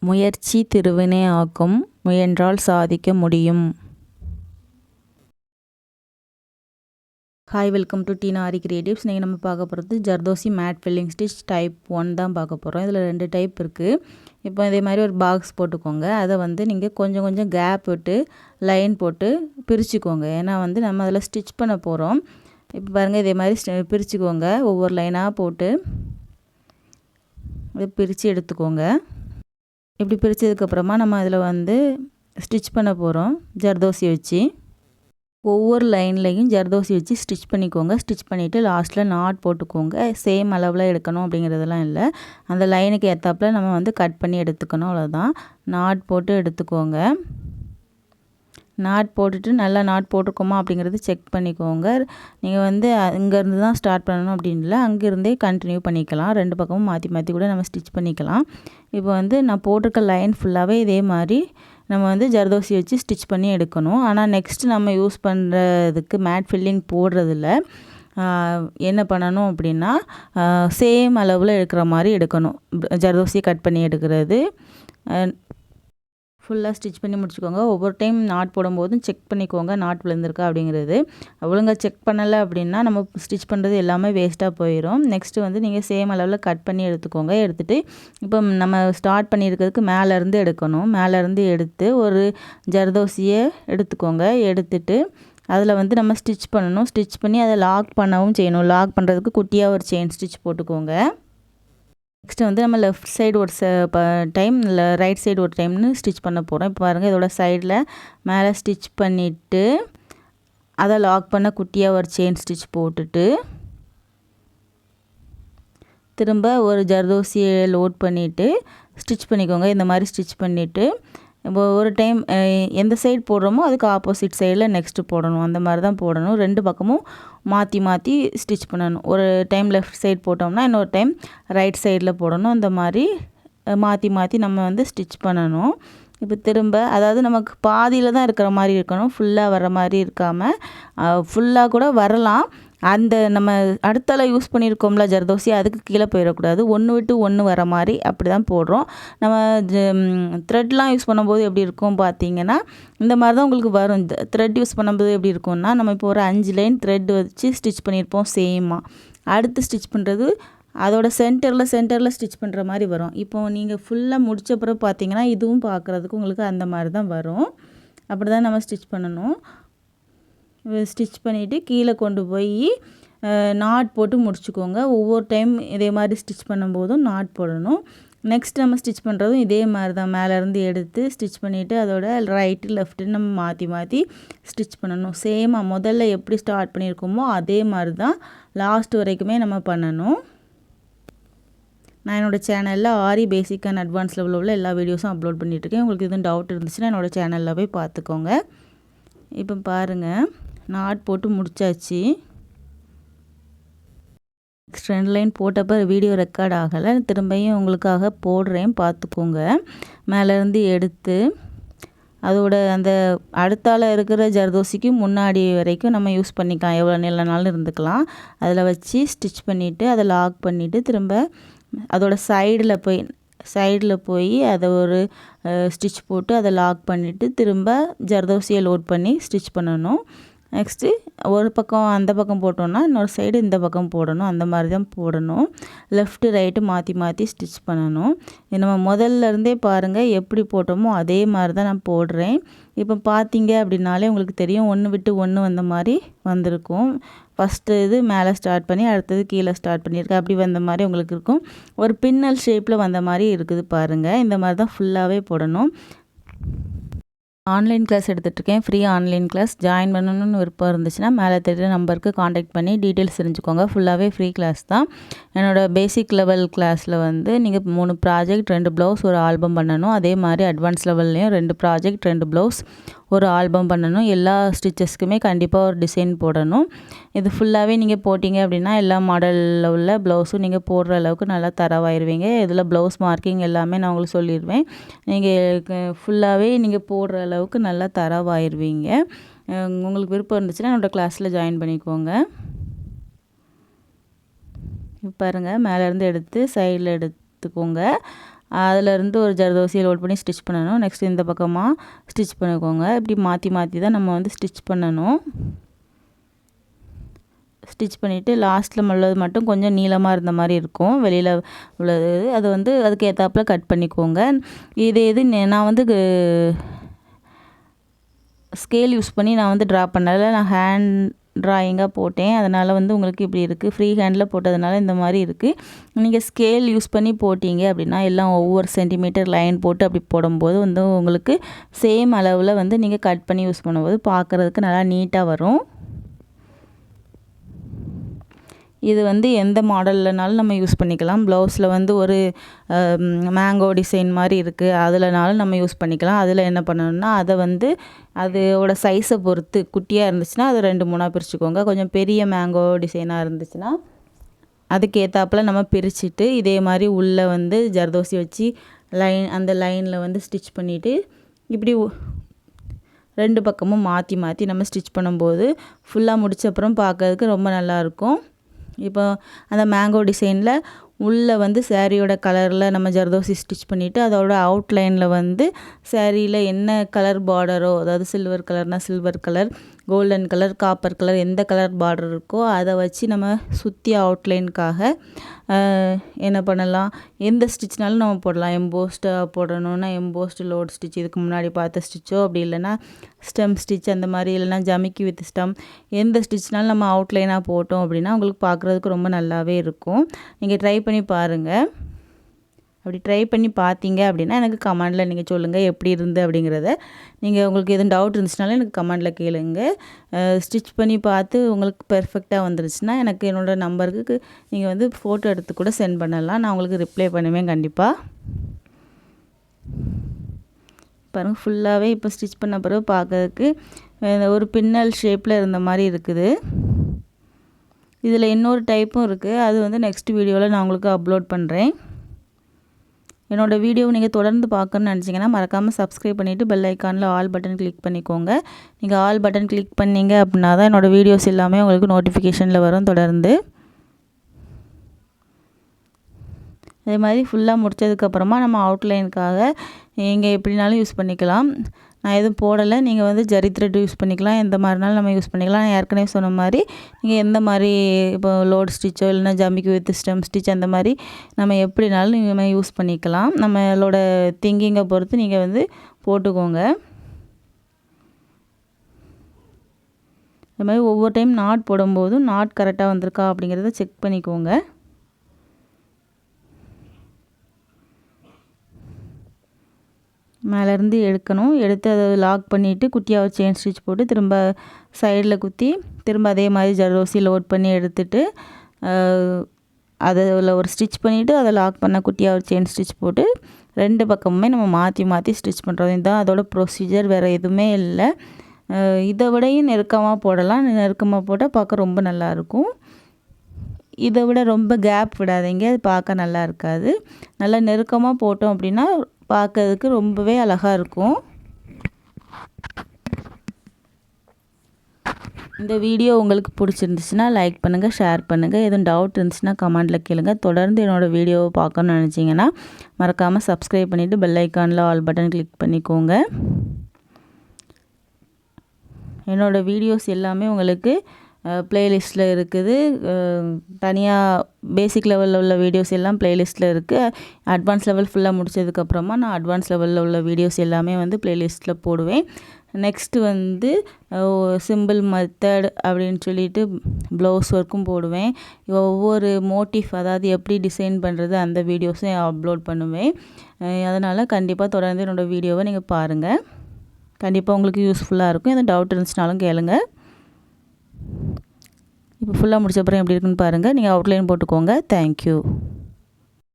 முயற்சி திருவினை ஆக்கும், முயன்றால் சாதிக்க முடியும். Hi, welcome to aari Creatives. இன்றைக்கி நம்ம பார்க்க போகிறது zardozi mat filling stitch type 1 தான் பார்க்க போகிறோம். இதில் 2 டைப் இருக்குது. இப்போ இதே மாதிரி ஒரு பாக்ஸ் போட்டுக்கோங்க. அதை நீங்கள் கொஞ்சம் கொஞ்சம் கேப் விட்டு லைன் போட்டு பிரிச்சுக்கோங்க. ஏன்னா நம்ம அதில் ஸ்டிச் பண்ண போகிறோம். இப்போ பாருங்கள், இதே மாதிரி பிரிச்சுக்கோங்க. ஒவ்வொரு லைனாக போட்டு இதை பிரித்து எடுத்துக்கோங்க. இப்படி பிரித்ததுக்கப்புறமா நம்ம அதில் ஸ்டிச் பண்ண போகிறோம். ஜர்தோசி வச்சு ஒவ்வொரு லைன்லையும் ஜர்தோசி வச்சு ஸ்டிச் பண்ணிக்கோங்க. ஸ்டிச் பண்ணிவிட்டு லாஸ்ட்டில் நாட் போட்டுக்கோங்க. சேம் அளவில் எடுக்கணும் அப்படிங்கிறதெல்லாம் இல்லை. அந்த லைனுக்கு ஏற்றாப்புல நம்ம கட் பண்ணி எடுத்துக்கணும், அவ்வளோதான். நாட் போட்டு எடுத்துக்கோங்க. நாட் போட்டுட்டு நல்லா நாட் போட்டிருக்கோமா அப்படிங்கிறது செக் பண்ணிக்கோங்க. நீங்கள் இங்கேருந்து தான் ஸ்டார்ட் பண்ணணும் அப்படின்னு இல்லை, அங்கேருந்தே கண்டினியூ பண்ணிக்கலாம். 2 பக்கமும் மாற்றி மாற்றி கூட நம்ம ஸ்டிச் பண்ணிக்கலாம். இப்போ நான் போட்டிருக்க லைன் ஃபுல்லாகவே இதே மாதிரி நம்ம ஜர்தோசி வச்சு ஸ்டிச் பண்ணி எடுக்கணும். ஆனால் நெக்ஸ்ட் நம்ம யூஸ் பண்ணுறதுக்கு மேட் ஃபில்லிங் போடுறதில்ல. என்ன பண்ணணும் அப்படின்னா, சேம் அளவில் எடுக்கிற மாதிரி எடுக்கணும். ஜர்தோசியை கட் பண்ணி எடுக்கிறது. ஃபுல்லாக ஸ்டிச் பண்ணி முடிச்சுக்கோங்க. ஒவ்வொரு டைம் நாட் போடும்போதும் செக் பண்ணிக்கோங்க, நாட் விழுந்திருக்கா அப்படிங்கிறது. ஒழுங்காக செக் பண்ணலை அப்படின்னா நம்ம ஸ்டிச் பண்ணுறது எல்லாமே வேஸ்ட்டாக போயிடும். நெக்ஸ்ட்டு நீங்கள் சேம் அளவில் கட் பண்ணி எடுத்துக்கோங்க. எடுத்துகிட்டு இப்போ நம்ம ஸ்டார்ட் பண்ணியிருக்கிறதுக்கு மேலேருந்து எடுக்கணும். மேலேருந்து எடுத்து ஒரு ஜர்தோசியை எடுத்துக்கோங்க. எடுத்துட்டு அதில் நம்ம ஸ்டிச் பண்ணணும். ஸ்டிச் பண்ணி அதை லாக் பண்ணவும் செய்யணும். லாக் பண்ணுறதுக்கு குட்டியாக ஒரு செயின் ஸ்டிச் போட்டுக்கோங்க. நெக்ஸ்ட்டு நம்ம லெஃப்ட் சைடு ஒரு டைம் இல்லை ரைட் சைடு ஒரு டைம்னு ஸ்டிச் பண்ண போகிறோம். இப்போ பாருங்கள், இதோட சைடில் மேலே ஸ்டிச் பண்ணிவிட்டு அதை லாக் பண்ண குட்டியாக ஒரு செயின் ஸ்டிச் போட்டுட்டு திரும்ப ஒரு ஜர்தோசியை லோட் பண்ணிவிட்டு ஸ்டிச் பண்ணிக்கோங்க. இந்த மாதிரி ஸ்டிச் பண்ணிவிட்டு இப்போ ஒரு டைம் எந்த சைடு போடுறோமோ அதுக்கு ஆப்போசிட் சைடில் நெக்ஸ்ட்டு போடணும். அந்த மாதிரி தான் போடணும். 2 பக்கமும் மாற்றி மாற்றி ஸ்டிச் பண்ணணும். ஒரு டைம் லெஃப்ட் சைடு போட்டோம்னா இன்னொரு டைம் ரைட் சைடில் போடணும். அந்த மாதிரி மாற்றி மாற்றி நம்ம ஸ்டிச் பண்ணணும். இப்போ திரும்ப அதாவது நமக்கு பாதியில் தான் இருக்கிற மாதிரி இருக்கணும். ஃபுல்லாக வர மாதிரி இருக்காமல் ஃபுல்லாக கூட வரலாம். அந்த நம்ம அடுத்தால யூஸ் பண்ணியிருக்கோம்ல ஜர்தோசி, அதுக்கு கீழே போயிடக்கூடாது. 1 விட்டு 1 வர மாதிரி அப்படி தான் போடுறோம். நம்ம த்ரெட்லாம் யூஸ் பண்ணும்போது எப்படி இருக்கும் பார்த்தீங்கன்னா, இந்த மாதிரி தான் உங்களுக்கு வரும். த்ரெட் யூஸ் பண்ணும்போது எப்படி இருக்கும்னா, நம்ம இப்போ ஒரு 5 லைன் த்ரெட் வச்சு ஸ்டிச் பண்ணியிருப்போம் சேமாக. அடுத்து ஸ்டிச் பண்ணுறது அதோட சென்டரில் ஸ்டிச் பண்ணுற மாதிரி வரும். இப்போ நீங்கள் ஃபுல்லாக முடித்த பிறகு பார்த்தீங்கன்னா இதுவும் பார்க்குறதுக்கு உங்களுக்கு அந்த மாதிரி தான் வரும். அப்படி தான் நம்ம ஸ்டிச் பண்ணணும். ஸ்டிச் பண்ணிவிட்டு கீழே கொண்டு போய் நாட் போட்டு முடிச்சுக்கோங்க. ஒவ்வொரு டைம் இதே மாதிரி ஸ்டிச் பண்ணும்போதும் நாட் போடணும். நெக்ஸ்ட் நம்ம ஸ்டிச் பண்ணுறதும் இதே மாதிரி தான். மேலேருந்து எடுத்து ஸ்டிச் பண்ணிவிட்டு அதோட ரைட்டு லெஃப்ட்டு நம்ம மாற்றி மாற்றி ஸ்டிச் பண்ணணும். சேமாக முதல்ல எப்படி ஸ்டார்ட் பண்ணியிருக்கோமோ அதே மாதிரி தான் லாஸ்ட் வரைக்குமே நம்ம பண்ணணும். நான் என்னோடய சேனலில் ஆரி பேசிக் அண்ட் அட்வான்ஸ் லெவலில் உள்ள எல்லா வீடியோஸும் அப்லோட் பண்ணிகிட்ருக்கேன். உங்களுக்கு எதுவும் டவுட் இருந்துச்சுன்னா என்னோடய சேனலில் போய் பார்த்துக்கோங்க. இப்போ பாருங்கள், நாட் போட்டு முடித்தாச்சு. நெக்ஸ்ட் 2 லைன் போட்டப்போ வீடியோ ரெக்கார்ட் ஆகலை. திரும்பியும் உங்களுக்காக போடுறேன், பார்த்துக்கோங்க. மேலேருந்து எடுத்து அதோட அந்த அடுத்தால இருக்கிற ஜர்தோசிக்கு முன்னாடி வரைக்கும் நம்ம யூஸ் பண்ணிக்கலாம். எவ்வளோ நீளம்னாலும் இருந்துக்கலாம். அதில் வச்சு ஸ்டிச் பண்ணிவிட்டு அதை லாக் பண்ணிவிட்டு திரும்ப அதோட சைடில் போய் அதை ஒரு ஸ்டிச் போட்டு அதை லாக் பண்ணிவிட்டு திரும்ப ஜர்தோசியை லோட் பண்ணி ஸ்டிச் பண்ணணும். நெக்ஸ்ட்டு ஒரு பக்கம் அந்த பக்கம் போட்டோன்னா இன்னொரு சைடு இந்த பக்கம் போடணும். அந்த மாதிரி தான் போடணும். லெஃப்ட்டு ரைட்டு மாற்றி மாற்றி ஸ்டிச் பண்ணணும். நம்ம முதல்லேருந்தே பாருங்கள், எப்படி போட்டோமோ அதே மாதிரி தான் நான் போடுறேன். இப்போ பார்த்தீங்க அப்படின்னாலே உங்களுக்கு தெரியும், 1 விட்டு 1 வந்த மாதிரி வந்திருக்கும். ஃபஸ்ட்டு இது மேலே ஸ்டார்ட் பண்ணி அடுத்தது கீழே ஸ்டார்ட் பண்ணியிருக்கேன். அப்படி வந்த மாதிரி உங்களுக்கு இருக்கும். ஒரு பின்னல் ஷேப்பில் வந்த மாதிரி இருக்குது பாருங்கள். இந்த மாதிரி தான் ஃபுல்லாகவே போடணும். ஆன்லைன் கிளாஸ் எடுத்துகிட்ருக்கேன். Free online class. ஜாயின் பண்ணணும்னு விருப்பம் இருந்துச்சுன்னா மேலே தெரியுற நம்பருக்கு காண்டாக்ட் பண்ணி டீட்டெயில்ஸ் தெரிஞ்சுக்கோங்க. ஃபுல்லாகவே ஃப்ரீ கிளாஸ் தான். என்னோடய பேசிக் லெவல் கிளாஸில் நீங்கள் 3 ப்ராஜெக்ட் 2 ப்ளவுஸ் ஒரு ஆல்பம் பண்ணணும். அதே மாதிரி அட்வான்ஸ் லெவல்லையும் 2 ப்ராஜெக்ட் 2 ப்ளவுஸ் ஒரு ஆல்பம் பண்ணணும். எல்லா ஸ்டிச்சஸ்க்குமே கண்டிப்பாக ஒரு டிசைன் போடணும். இது ஃபுல்லாகவே நீங்கள் போட்டிங்க அப்படின்னா எல்லா மாடலில் உள்ள ப்ளவுஸும் நீங்கள் போடுற அளவுக்கு நல்லா தரவாயிருவீங்க. இதில் ப்ளவுஸ் மார்க்கிங் எல்லாமே நான் உங்களுக்கு சொல்லிடுவேன். நீங்கள் ஃபுல்லாகவே நீங்கள் போடுற அளவுக்கு நல்லா தரவாயிருவீங்க. உங்களுக்கு விருப்பம் இருந்துச்சுன்னா என்னோடய கிளாஸில் ஜாயின் பண்ணிக்கோங்க. பாருங்கள், மேலேருந்து எடுத்து சைடில் எடுத்துக்கோங்க. அதிலேருந்து ஒரு ஜர்தோசியை லோட் பண்ணி ஸ்டிச் பண்ணணும். நெக்ஸ்ட் இந்த பக்கமாக ஸ்டிச் பண்ணிக்கோங்க. இப்படி மாற்றி மாற்றி தான் நம்ம வந்து ஸ்டிச் பண்ணணும். ஸ்டிச் பண்ணிவிட்டு லாஸ்ட்டில் உள்ளது மட்டும் கொஞ்சம் நீளமாக இருந்த மாதிரி இருக்கும் வெளியில் உள்ளது. அது வந்து அதுக்கு ஏற்றாப்புல கட் பண்ணிக்கோங்க. இது நான் வந்து ஸ்கேல் யூஸ் பண்ணி நான் வந்து ட்ரா பண்ணல, நான் ஹேண்ட் ட்ராயிங்காக போட்டேன். அதனால் வந்து உங்களுக்கு இப்படி இருக்குது. ஃப்ரீ ஹேண்டில் போட்டதுனால இந்த மாதிரி இருக்குது. நீங்கள் ஸ்கேல் யூஸ் பண்ணி போட்டிங்க அப்படின்னா எல்லாம் ஒவ்வொரு சென்டிமீட்டர் லைன் போட்டு அப்படி போடும்போது வந்து உங்களுக்கு சேம் அளவில் வந்து நீங்கள் கட் பண்ணி யூஸ் பண்ணும்போது பார்க்குறதுக்கு நல்லா நீட்டாக வரும். இது வந்து எந்த மாடல்லனாலும் நம்ம யூஸ் பண்ணிக்கலாம். ப்ளவுஸில் வந்து ஒரு மேங்கோ டிசைன் மாதிரி இருக்குது, அதில்னாலும் நம்ம யூஸ் பண்ணிக்கலாம். அதில் என்ன பண்ணணும்னா அதை வந்து அதோட சைஸை பொறுத்து குட்டியாக இருந்துச்சுன்னா அதை 2-3 பிரிச்சுக்கோங்க. கொஞ்சம் பெரிய மேங்கோ டிசைனாக இருந்துச்சுன்னா அதுக்கேற்றாப்புல நம்ம பிரிச்சுட்டு இதே மாதிரி உள்ளே வந்து ஜர்தோசி வச்சு அந்த லைனில் வந்து ஸ்டிச் பண்ணிவிட்டு இப்படி 2 பக்கமும் மாற்றி மாற்றி நம்ம ஸ்டிச் பண்ணும்போது ஃபுல்லாக முடிச்ச அப்புறம் பார்க்கறதுக்கு ரொம்ப நல்லாயிருக்கும். இப்போ அந்த மேங்கோ டிசைனில் உள்ளே வந்து சாரியோட கலரில் நம்ம ஜர்தோசி ஸ்டிச் பண்ணிவிட்டு அதோட அவுட்லைனில் வந்து சாரியில் என்ன கலர் பார்டரோ, அதாவது சில்வர் கலர்னால் silver colour, golden colour, copper colour எந்த கலர் பார்டர் இருக்கோ அதை வச்சு நம்ம சுற்றி அவுட்லைனுக்காக என்ன பண்ணலாம், எந்த ஸ்டிச்னாலும் நம்ம போடலாம். எம்போஸ்டாக போடணுன்னா எம்போஸ்டு லோட் ஸ்டிச், இதுக்கு முன்னாடி பார்த்த ஸ்டிச்சோ, அப்படி இல்லைன்னா ஸ்டெம் ஸ்டிச் அந்த மாதிரி, இல்லைனா ஜமிக்கி வித் ஸ்டெம், எந்த ஸ்டிச்னாலும் நம்ம அவுட்லைனாக போட்டோம் அப்படின்னா உங்களுக்கு பார்க்குறதுக்கு ரொம்ப நல்லாவே இருக்கும். நீங்கள் ட்ரை பண்ணி பாருங்கள். அப்படி ட்ரை பண்ணி பார்த்தீங்க அப்படின்னா எனக்கு கமெண்டில் நீங்கள் சொல்லுங்கள் எப்படி இருந்து அப்படிங்கிறத. நீங்கள் உங்களுக்கு எதுவும் டவுட் இருந்துச்சுனாலும் எனக்கு கமெண்டில் கேளுங்க. ஸ்டிச் பண்ணி பார்த்து உங்களுக்கு பெர்ஃபெக்டாக வந்துருச்சுன்னா எனக்கு என்னோடய நம்பருக்கு நீங்கள் வந்து ஃபோட்டோ எடுத்து கூட சென்ட் பண்ணலாம். நான் உங்களுக்கு ரிப்ளை பண்ணுவேன் கண்டிப்பாக. பாருங்கள், ஃபுல்லாகவே இப்போ ஸ்டிச் பண்ண பிறகு பார்க்கறதுக்கு ஒரு பின்னல் ஷேப்பில் இருந்த மாதிரி இருக்குது. இதில் இன்னொரு டைப்பும் இருக்குது, அது வந்து நெக்ஸ்ட் வீடியோவில் நான் உங்களுக்கு அப்லோட் பண்ணுறேன். என்னோடய வீடியோவை நீங்கள் தொடர்ந்து பார்க்கணுன்னு நினச்சிங்கன்னா மறக்காமல் சப்ஸ்கிரைப் பண்ணிவிட்டு பெல் ஐக்கானில் ஆல் பட்டன் கிளிக் பண்ணிக்கோங்க. நீங்கள் ஆல் பட்டன் கிளிக் பண்ணிங்க அப்படின்னா தான் என்னோடய வீடியோஸ் எல்லாமே உங்களுக்கு நோட்டிஃபிகேஷனில் வரும் தொடர்ந்து. அதே மாதிரி ஃபுல்லாக முடித்ததுக்கப்புறமா நம்ம அவுட்லைனுக்காக நீங்கள் எப்படினாலும் யூஸ் பண்ணிக்கலாம். நான் எதுவும் போடலை, நீங்கள் வந்து ஜரி த்ரெட் யூஸ் பண்ணிக்கலாம், எந்த மாதிரினாலும் நம்ம யூஸ் பண்ணிக்கலாம். நான் ஏற்கனவே சொன்ன மாதிரி நீங்கள் எந்த மாதிரி இப்போ லோட் ஸ்டிச்சோ இல்லைனா ஜமிக்கி வித் ஸ்டெம் ஸ்டிச் அந்த மாதிரி நம்ம எப்படினாலும் நீங்கள் யூஸ் பண்ணிக்கலாம். நம்மளோட திங்கிங்கை பொறுத்து நீங்கள் வந்து போட்டுக்கோங்க. அது மாதிரி ஒவ்வொரு டைம் நாட் போடும்போதும் நாட் கரெக்டாக வந்திருக்கா அப்படிங்கிறத செக் பண்ணிக்கோங்க. மேலேருந்து எடுக்கணும், எடுத்து அதை லாக் பண்ணிவிட்டு குட்டியாக ஒரு செயின் ஸ்டிச் போட்டு திரும்ப சைடில் குத்தி திரும்ப அதே மாதிரி ஜர்தோசி லோட் பண்ணி எடுத்துட்டு அதில் ஒரு ஸ்டிச் பண்ணிவிட்டு அதை லாக் பண்ண குட்டியாக ஒரு செயின் ஸ்டிச் போட்டு 2 பக்கமுமே நம்ம மாற்றி மாற்றி ஸ்டிச் பண்ணுறது. இதுதான் அதோட ப்ரொசீஜர், வேறு எதுவுமே இல்லை. இதை விடையும் நெருக்கமாக போடலாம். நெருக்கமாக போட்டால் பார்க்க ரொம்ப நல்லாயிருக்கும். இதை விட ரொம்ப கேப் விடாதீங்க, அது பார்க்க நல்லா இருக்காது. நல்லா நெருக்கமாக போட்டோம் அப்படின்னா பார்க்கறதுக்கு ரொம்பவே அழகாக இருக்கும். இந்த வீடியோ உங்களுக்கு பிடிச்சிருந்துச்சுன்னா லைக் பண்ணுங்கள், ஷேர் பண்ணுங்கள். எதுவும் டவுட் இருந்துச்சுன்னா கமெண்டில் கேளுங்க. தொடர்ந்து என்னோடய வீடியோவை பார்க்கணுன்னு நினச்சிங்கன்னா மறக்காமல் சப்ஸ்கிரைப் பண்ணிவிட்டு பெல் ஐக்கானில் ஆல் பட்டன் கிளிக் பண்ணிக்கோங்க. என்னோடய வீடியோஸ் எல்லாமே உங்களுக்கு ப்ளேலிஸ்ட்டில் இருக்குது. தனியாக பேசிக் லெவலில் உள்ள வீடியோஸ் எல்லாம் ப்ளேலிஸ்ட்டில் இருக்குது. அட்வான்ஸ் லெவல் ஃபுல்லாக முடித்ததுக்கப்புறமா நான் அட்வான்ஸ் லெவலில் உள்ள வீடியோஸ் எல்லாமே வந்து ப்ளேலிஸ்ட்டில் போடுவேன். நெக்ஸ்ட்டு வந்து சிம்பிள் மெத்தட் அப்படின்னு சொல்லிட்டு ப்ளவுஸ் ஒர்க்கும் போடுவேன். ஒவ்வொரு மோட்டிவ், அதாவது எப்படி டிசைன் பண்ணுறது அந்த வீடியோஸும் அப்லோட் பண்ணுவேன். அதனால் கண்டிப்பாக தொடர்ந்து என்னோடய வீடியோவை நீங்கள் பாருங்கள். கண்டிப்பாக உங்களுக்கு யூஸ்ஃபுல்லாக இருக்கும். எதுவும் டவுட் இருந்துச்சுனாலும் கேளுங்க. இப்போ ஃபுல்லாக முடிச்ச அப்புறம் எப்படி இருக்குன்னு பாருங்கள். நீங்கள் அவுட்லைன் போட்டுக்கோங்க. தேங்க்யூ.